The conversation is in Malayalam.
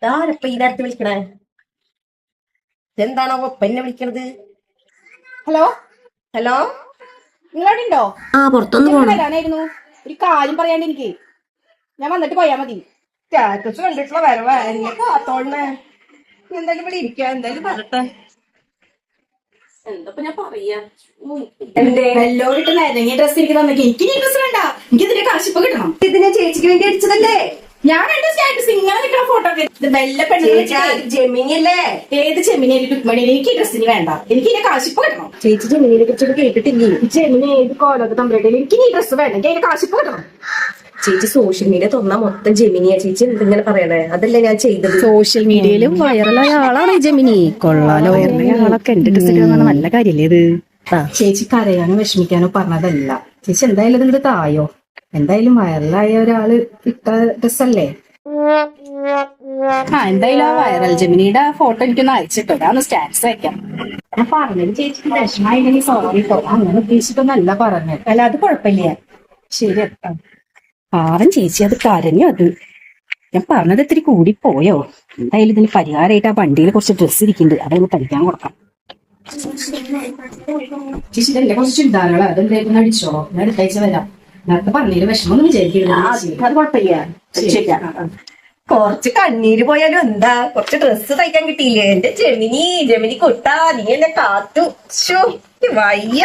ആരപ്പ ഈ നേരത്തെ വിളിക്കണേ? എന്താണോ എന്നെ വിളിക്കണത്? ഹലോ ഹലോ, നിങ്ങളവിടെ ഉണ്ടോ? ആ പുറത്തൊന്ന് പോണം. വരാനായിരുന്നു, ഒരു കാര്യം പറയാണ്ട് എനിക്ക്. ഞാൻ വന്നിട്ട് പോയാ മതി. സ്റ്റാറ്റസ് കണ്ടിട്ടുള്ള വരവാ എന്നെ കാത്തോളണേ. എന്തായാലും ഇവിടെ ഇരിക്കാം, എന്തായാലും പറട്ടെ. എന്താ ഞാൻ പറയാ? വെല്ലോട്ട് നിരങ്ങിയ ഡ്രസ് എനിക്ക് തന്നെ. എനിക്ക് ഈ ഡ്രസ് വേണ്ട, എനിക്ക് ഇതിന്റെ കാശിപ്പ് കിട്ടണം. ഇത് ഞാൻ ചേച്ചിക്ക് വേണ്ടി അടിച്ചതല്ലേ? ഞാൻ കണ്ട സ്റ്റാറ്റസ് ഇങ്ങനെ നിൽക്കുന്ന ഫോട്ടോ വെല്ല ജെമിനി അല്ലേ? ഏത് ചെമ്മിനി രുക്മണി? എനിക്ക് ഈ ഡ്രസ്സിന് വേണ്ട, എനിക്ക് ഇതിന്റെ കാശിപ്പ് കിട്ടണം. ചേച്ചി ജെമിനിയെ കുറിച്ചൊക്കെ കേട്ടിട്ടില്ലേ? ചെമ്മിനി ഏത് കോലൊക്കെ തമ്മിൽ എനിക്ക് ഈ ഡ്രസ് വേണ്ട, എനിക്ക് അതിന്റെ കാശിപ്പ് കിട്ടണം. ചേച്ചി സോഷ്യൽ മീഡിയ തുറന്നാ മൊത്തം ജെമിനിയാ. ചേച്ചി എന്തിങ്ങനെ പറയണേ? അതല്ലേ ഞാൻ ചെയ്തത്. സോഷ്യൽ മീഡിയയിലും വൈറലായ ആളാണ് ഈ ജെമിനി. കൊള്ളാലോ, വൈറലായ ആളൊക്കെ എന്റെ ഡ്രസ് ഇടുന്ന നല്ല കാര്യല്ലേ ഇത്? ചേച്ചി കരയാനോ വിഷമിക്കാനോ പറഞ്ഞതല്ല. ചേച്ചി എന്തായാലും ഇതിന്റെ തായോ, എന്തായാലും വൈറലായ ഒരാള് ഇട്ട ഡ്രസ്സല്ലേ. എന്തായാലും ആ വൈറൽ ജെമിനിയുടെ ഫോട്ടോ എനിക്കൊന്ന് അയച്ചിട്ടോ, ഞാൻ സ്റ്റാറ്റസ് അയക്കാം. ഞാൻ പറഞ്ഞത് ചേച്ചിക്ക് വിഷമായില്ലെങ്കിൽ സോറി കേട്ടോ, അങ്ങനെ ഉദ്ദേശിച്ചിട്ടൊന്നല്ല പറഞ്ഞത്. അല്ല അത് കുഴപ്പമില്ല, ശരി. പാവം ചേച്ചി അത് കരഞ്ഞു. അത് ഞാൻ പറഞ്ഞത് ഇത്തിരി കൂടി പോയോ? എന്തായാലും ഇതിന് പരിഹാരമായിട്ട് ആ വണ്ടിയിൽ കുറച്ച് ഡ്രസ്സ് ഇരിക്കുന്നുണ്ട്, അതൊന്ന് തയ്ക്കാൻ കൊടുക്കാം. ചേച്ചി എന്റെ കുറച്ച് ചുരിദാറുകൾ അതെന്തായാലും അടിച്ചോ, ഞാൻ എടുത്തയച്ച വരാം. നേരത്തെ പറഞ്ഞതിൽ വിഷമൊന്നും വിചാരിക്കില്ല, അത് കുഴപ്പമില്ല. കുറച്ച് കണ്ണീര് പോയാലും എന്താ, കുറച്ച് ഡ്രസ്സ് തയ്ക്കാൻ കിട്ടിയില്ലേ? എന്റെ ജെമിനി കൊട്ടാ, നീ എന്നെ കാത്തു. വയ്യ.